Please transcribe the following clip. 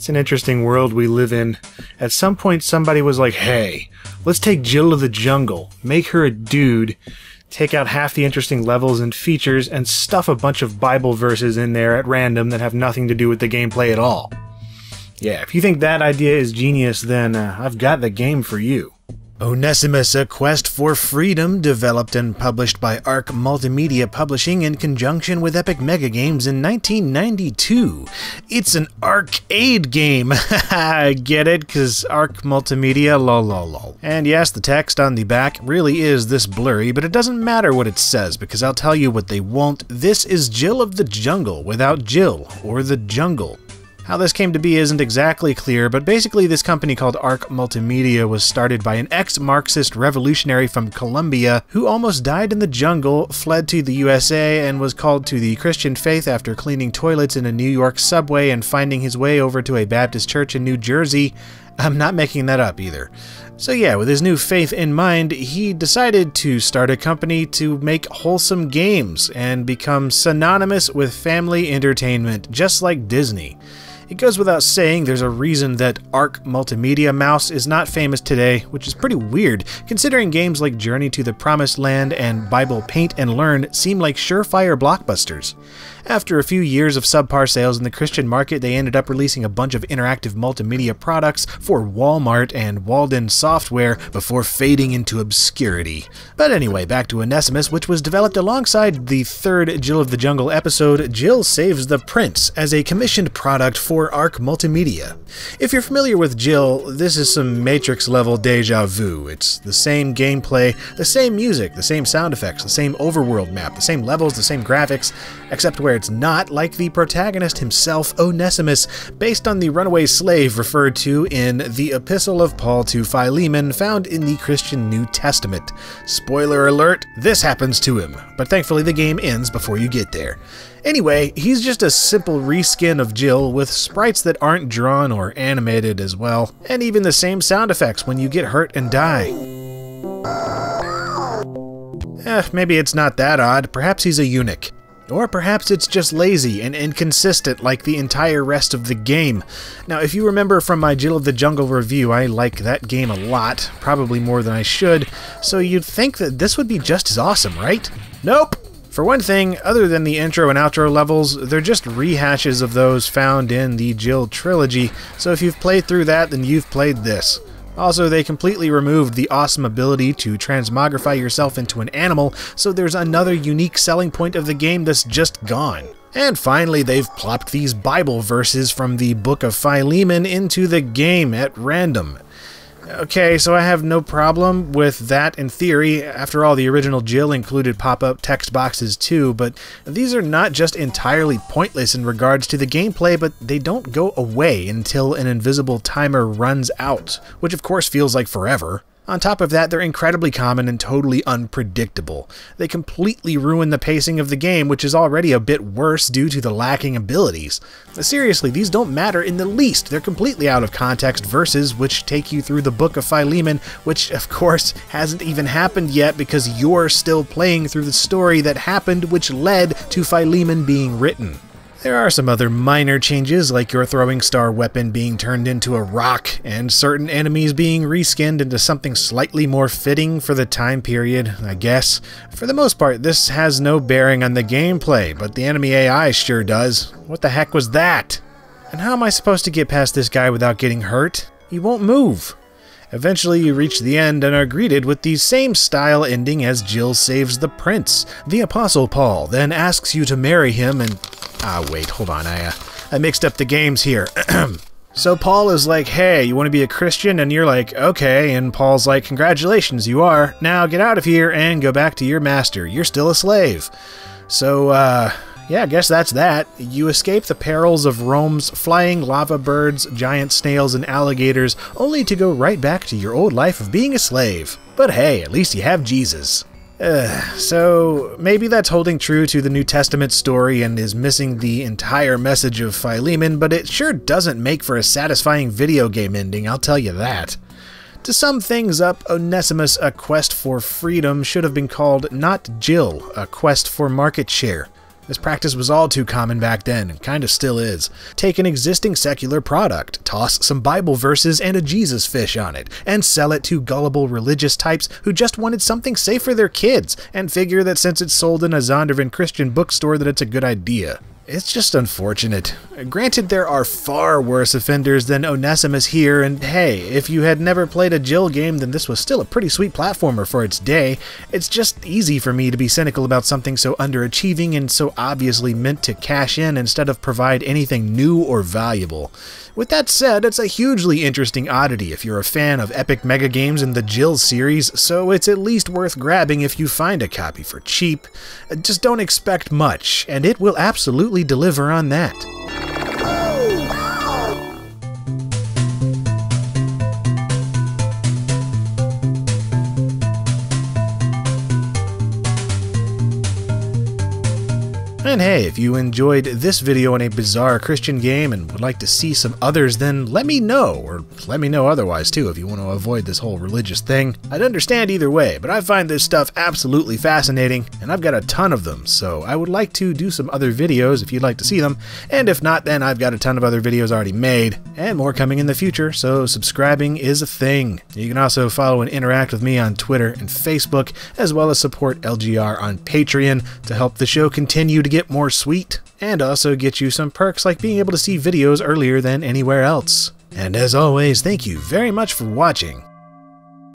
It's an interesting world we live in. At some point somebody was like, hey, let's take Jill of the Jungle, make her a dude, take out half the interesting levels and features, and stuff a bunch of Bible verses in there at random that have nothing to do with the gameplay at all. Yeah, if you think that idea is genius, then I've got the game for you. Onesimus, A Quest for Freedom, developed and published by Arc Multimedia Publishing in conjunction with Epic Mega Games in 1992. It's an arcade game. Haha, get it? Cause Arc Multimedia, lol lol lol. And yes, the text on the back really is this blurry, but it doesn't matter what it says, because I'll tell you what they won't. This is Jill of the Jungle without Jill, or the jungle. How this came to be isn't exactly clear, but basically this company called Arc Multimedia was started by an ex-Marxist revolutionary from Colombia who almost died in the jungle, fled to the USA, and was called to the Christian faith after cleaning toilets in a New York subway and finding his way over to a Baptist church in New Jersey. I'm not making that up either. So yeah, with his new faith in mind, he decided to start a company to make wholesome games and become synonymous with family entertainment, just like Disney. It goes without saying there's a reason that Arc Multimedia Mouse is not famous today, which is pretty weird, considering games like Journey to the Promised Land and Bible Paint and Learn seem like surefire blockbusters. After a few years of subpar sales in the Christian market, they ended up releasing a bunch of interactive multimedia products for Walmart and Walden Software before fading into obscurity. But anyway, back to Onesimus, which was developed alongside the third Jill of the Jungle episode, Jill Saves the Prince, as a commissioned product for Arc Multimedia. If you're familiar with Jill, this is some Matrix-level deja vu. It's the same gameplay, the same music, the same sound effects, the same overworld map, the same levels, the same graphics, except where it's not like the protagonist himself, Onesimus, based on the runaway slave referred to in the Epistle of Paul to Philemon found in the Christian New Testament. Spoiler alert, this happens to him, but thankfully the game ends before you get there. Anyway, he's just a simple reskin of Jill with sprites that aren't drawn or animated as well, and even the same sound effects when you get hurt and die. Maybe it's not that odd, perhaps he's a eunuch. Or perhaps it's just lazy and inconsistent like the entire rest of the game. Now, if you remember from my Jill of the Jungle review, I like that game a lot, probably more than I should, so you'd think that this would be just as awesome, right? Nope! For one thing, other than the intro and outro levels, they're just rehashes of those found in the Jill trilogy, so if you've played through that, then you've played this. Also, they completely removed the awesome ability to transmogrify yourself into an animal, so there's another unique selling point of the game that's just gone. And finally, they've plopped these Bible verses from the Book of Philemon into the game at random. Okay, so I have no problem with that in theory. After all, the original Jill included pop-up text boxes too, but these are not just entirely pointless in regards to the gameplay, but they don't go away until an invisible timer runs out, which of course feels like forever. On top of that, they're incredibly common and totally unpredictable. They completely ruin the pacing of the game, which is already a bit worse due to the lacking abilities. Seriously, these don't matter in the least. They're completely out of context verses which take you through the Book of Philemon, which of course hasn't even happened yet because you're still playing through the story that happened which led to Philemon being written. There are some other minor changes, like your throwing star weapon being turned into a rock, and certain enemies being reskinned into something slightly more fitting for the time period, I guess. For the most part, this has no bearing on the gameplay, but the enemy AI sure does. What the heck was that? And how am I supposed to get past this guy without getting hurt? He won't move. Eventually you reach the end and are greeted with the same style ending as Jill Saves the Prince. The Apostle Paul then asks you to marry him and... wait, hold on, I mixed up the games here. So Paul is like, hey, you want to be a Christian? And you're like, okay, and Paul's like, congratulations, you are. Now get out of here and go back to your master. You're still a slave. So, yeah, I guess that's that. You escape the perils of Rome's flying lava birds, giant snails, and alligators, only to go right back to your old life of being a slave. But hey, at least you have Jesus. So maybe that's holding true to the New Testament story and is missing the entire message of Philemon, but it sure doesn't make for a satisfying video game ending, I'll tell you that. To sum things up, Onesimus, A Quest for Freedom should have been called not Jill, A Quest for Market Share. This practice was all too common back then, and kinda still is. Take an existing secular product, toss some Bible verses and a Jesus fish on it, and sell it to gullible religious types who just wanted something safe for their kids, and figure that since it's sold in a Zondervan Christian bookstore that it's a good idea. It's just unfortunate. Granted, there are far worse offenders than Onesimus here, and hey, if you had never played a Jill game, then this was still a pretty sweet platformer for its day. It's just easy for me to be cynical about something so underachieving and so obviously meant to cash in instead of provide anything new or valuable. With that said, it's a hugely interesting oddity if you're a fan of epic mega games in the Jill series, so it's at least worth grabbing if you find a copy for cheap. Just don't expect much, and it will absolutely deliver on that. And hey, if you enjoyed this video on a bizarre Christian game and would like to see some others, then let me know, or let me know otherwise too if you want to avoid this whole religious thing. I'd understand either way, but I find this stuff absolutely fascinating, and I've got a ton of them, so I would like to do some other videos if you'd like to see them, and if not, then I've got a ton of other videos already made, and more coming in the future, so subscribing is a thing. You can also follow and interact with me on Twitter and Facebook, as well as support LGR on Patreon to help the show continue to get more sweet, and also get you some perks like being able to see videos earlier than anywhere else. And as always, thank you very much for watching.